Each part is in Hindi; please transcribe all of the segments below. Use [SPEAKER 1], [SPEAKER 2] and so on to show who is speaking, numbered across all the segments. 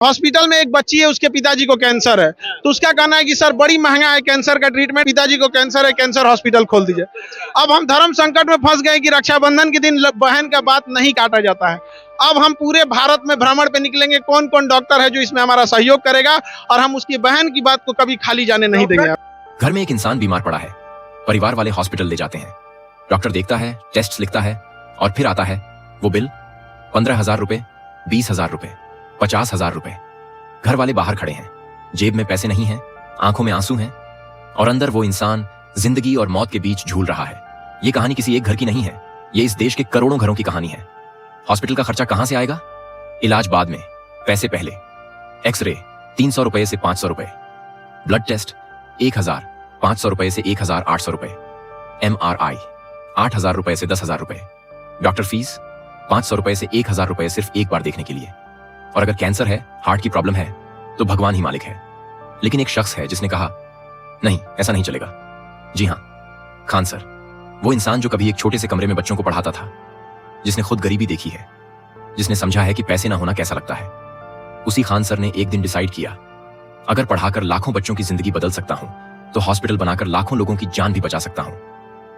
[SPEAKER 1] हॉस्पिटल में एक बच्ची है, उसके पिताजी को कैंसर है, तो उसका कहना है कि सर बड़ी महंगा है कैंसर का ट्रीटमेंट, पिताजी को कैंसर है, कैंसर हॉस्पिटल खोल दीजिए। अब हम धर्म संकट में फंस गए कि रक्षाबंधन के दिन बहन का बात नहीं काटा जाता है। अब हम पूरे भारत में भ्रमण पे निकलेंगे, कौन कौन डॉक्टर है जो इसमें हमारा सहयोग करेगा, और हम उसकी बहन की बात को कभी खाली जाने नहीं देंगे।
[SPEAKER 2] घर में एक इंसान बीमार पड़ा है, परिवार वाले हॉस्पिटल ले जाते हैं, डॉक्टर देखता है, टेस्ट लिखता है, और फिर आता है वो बिल 15,000 रुपए, 20,000 रुपए, 50,000 रुपए। घर वाले बाहर खड़े हैं, जेब में पैसे नहीं हैं, आंखों में आंसू हैं, और अंदर वो इंसान जिंदगी और मौत के बीच झूल रहा है। ये कहानी किसी एक घर की नहीं है, ये इस देश के करोड़ों घरों की कहानी है। हॉस्पिटल का खर्चा कहां से आएगा? इलाज बाद में, पैसे पहले। एक्सरे 300 रुपए से 500 रुपए, ब्लड टेस्ट 1,500 रुपए से 1,800 रुपए, MRI 8,000 रुपए से 10,000 रुपए, डॉक्टर फीस 500 रुपए से 1,000 रुपए सिर्फ एक बार देखने के लिए। और अगर कैंसर है, हार्ट की प्रॉब्लम है, तो भगवान ही मालिक है। लेकिन एक शख्स है जिसने कहा नहीं, ऐसा नहीं चलेगा। जी हां, खान सर, वो इंसान जो कभी एक छोटे से कमरे में बच्चों को पढ़ाता था, जिसने खुद गरीबी देखी है, जिसने समझा है कि पैसे ना होना कैसा लगता है। उसी खान सर ने एक दिन डिसाइड किया, अगर पढ़ाकर लाखों बच्चों की जिंदगी बदल सकता हूं, तो हॉस्पिटल बनाकर लाखों लोगों की जान भी बचा सकता हूं।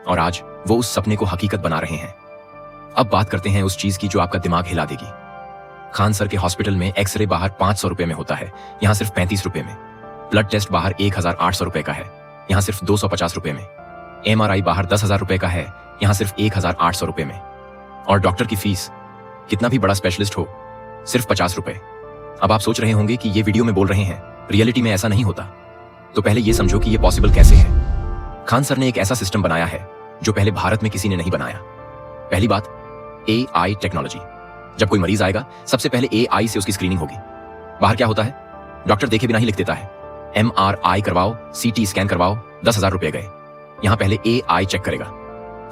[SPEAKER 2] और आज वो उस सपने को हकीकत बना रहे हैं। अब बात करते हैं उस चीज की जो आपका दिमाग हिला देगी। खान सर के हॉस्पिटल में एक्सरे बाहर 500 रुपए में होता है, यहां सिर्फ 35 रुपए में। ब्लड टेस्ट बाहर 1,800 रुपए का है, यहां सिर्फ 250 रुपए में। MRI बाहर 10,000 रुपए का है, यहां सिर्फ 1,800 रुपए में। और डॉक्टर की फीस, कितना भी बड़ा स्पेशलिस्ट हो, सिर्फ 50 रुपए। अब आप सोच रहे होंगे कि ये वीडियो में बोल रहे हैं, रियलिटी में ऐसा नहीं होता। तो पहले ये समझो कि ये पॉसिबल कैसे है। खान सर ने एक ऐसा सिस्टम बनाया है जो पहले भारत में किसी ने नहीं बनाया। पहली बात, AI टेक्नोलॉजी। जब कोई मरीज आएगा, सबसे पहले AI से उसकी स्क्रीनिंग होगी। बाहर क्या होता है, डॉक्टर देखे बिना ही लिख देता है, MRI करवाओ, CT स्कैन करवाओ, 10,000 रुपए गए। यहां पहले AI चेक करेगा।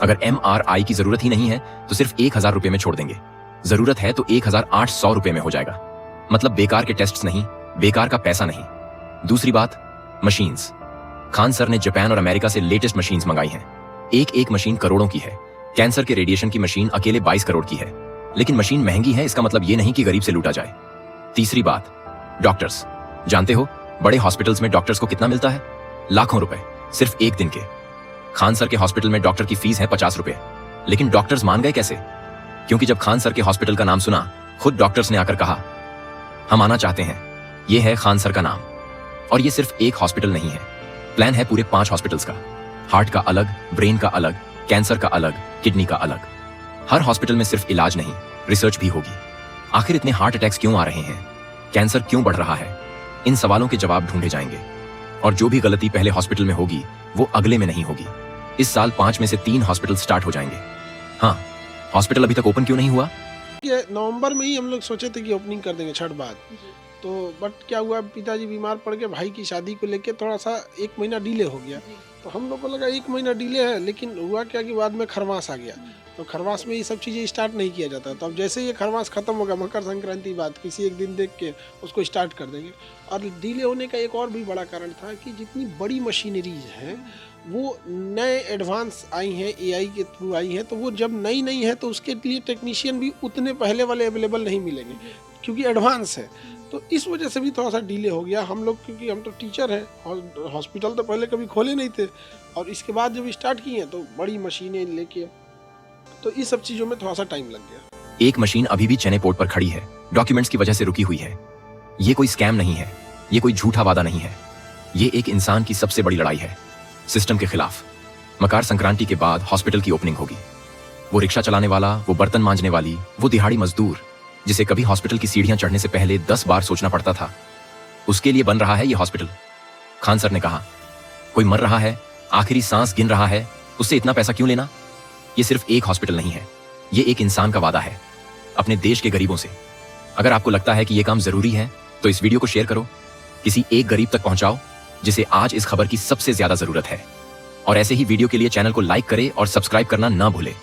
[SPEAKER 2] अगर MRI की जरूरत ही नहीं है तो सिर्फ 1,000 रुपए में छोड़ देंगे, जरूरत है तो 1,800 रुपए में हो जाएगा। मतलब बेकार के टेस्ट्स नहीं, बेकार का पैसा नहीं। दूसरी बात, मशीन्स। खान सर ने जापान और अमेरिका से लेटेस्ट मशीन्स मंगाई हैं। एक एक मशीन करोड़ों की है। कैंसर के रेडिएशन की मशीन अकेले 22 करोड़ की है। लेकिन मशीन महंगी है, इसका मतलब ये नहीं कि गरीब से लूटा जाए। तीसरी बात, डॉक्टर्स। जानते हो बड़े हॉस्पिटल्स में डॉक्टर्स को कितना मिलता है? लाखों रुपए, सिर्फ एक दिन के। खान सर के हॉस्पिटल में डॉक्टर की फीस है 50 रुपए। लेकिन डॉक्टर्स मान गए कैसे? क्योंकि जब खान सर के हॉस्पिटल का नाम सुना, खुद डॉक्टर्स ने आकर कहा हम आना चाहते हैं। यह है खान सर का नाम। और ये सिर्फ एक हॉस्पिटल नहीं है, प्लान है पूरे 5 हॉस्पिटल्स का। हार्ट का अलग, ब्रेन का अलग, कैंसर का अलग, किडनी का अलग। हर हॉस्पिटल में सिर्फ इलाज नहीं, रिसर्च भी होगी। आखिर इतने हार्ट अटैक्स क्यों आ रहे हैं? कैंसर क्यों बढ़ रहा है? इन सवालों के जवाब ढूंढे जाएंगे। और जो भी गलती पहले हॉस्पिटल में होगी, वो अगले में नहीं होगी। इस साल 5 में से 3 हॉस्पिटल स्टार्ट हो जाएंगे। हाँ, हॉस्पिटल अभी तक ओपन क्यों नहीं हुआ?
[SPEAKER 3] नवंबर में ही हम लोग सोचे थे कि ओपनिंग कर देंगे छठ बाद, तो बट क्या हुआ, पिताजी बीमार पड़ गए, भाई की शादी को लेके थोड़ा सा 1 महीना डिले हो गया। तो हम लोग को लगा 1 महीना डिले है, लेकिन हुआ क्या कि बाद में खरवास आ गया। तो खरवास में ये सब चीज़ें स्टार्ट नहीं किया जाता। तो अब जैसे ये खरवास खत्म होगा, मकर संक्रांति बाद किसी एक दिन देख के उसको स्टार्ट कर देंगे। और डिले होने का एक और भी बड़ा कारण था कि जितनी बड़ी मशीनरीज हैं वो नए एडवांस आई हैं, AI के थ्रू आई हैं। तो वो जब नई नई है तो उसके लिए टेक्नीशियन भी उतने पहले वाले अवेलेबल नहीं मिलेंगे, क्योंकि एडवांस है। तो इस वजह से भी थोड़ा सा डिले हो गया। हम लोग, क्योंकि हम तो टीचर हैं, हॉस्पिटल तो पहले कभी खोले नहीं थे, और इसके बाद जब स्टार्ट किए तो बड़ी मशीनें लेके, तो इस सब चीज़ों में थोड़ा सा टाइम लग गया।
[SPEAKER 2] एक मशीन अभी भी चेन्नई पोर्ट पर खड़ी है, डॉक्यूमेंट्स की वजह से रुकी हुई है। ये कोई स्कैम नहीं है, ये कोई झूठा वादा नहीं है। ये एक इंसान की सबसे बड़ी लड़ाई है, सिस्टम के खिलाफ। मकर संक्रांति के बाद हॉस्पिटल की ओपनिंग होगी। वो रिक्शा चलाने वाला, वो बर्तन मांजने वाली, वो दिहाड़ी मजदूर जिसे कभी हॉस्पिटल की सीढ़ियां चढ़ने से पहले 10 बार सोचना पड़ता था, उसके लिए बन रहा है ये हॉस्पिटल। खान सर ने कहा, कोई मर रहा है, आखिरी सांस गिन रहा है, उससे इतना पैसा क्यों लेना? ये सिर्फ एक हॉस्पिटल नहीं है, ये एक इंसान का वादा है अपने देश के गरीबों से। अगर आपको लगता है कि ये काम जरूरी है, तो इस वीडियो को शेयर करो, किसी एक गरीब तक पहुंचाओ जिसे आज इस खबर की सबसे ज्यादा जरूरत है। और ऐसे ही वीडियो के लिए चैनल को लाइक करें और सब्सक्राइब करना ना भूलें।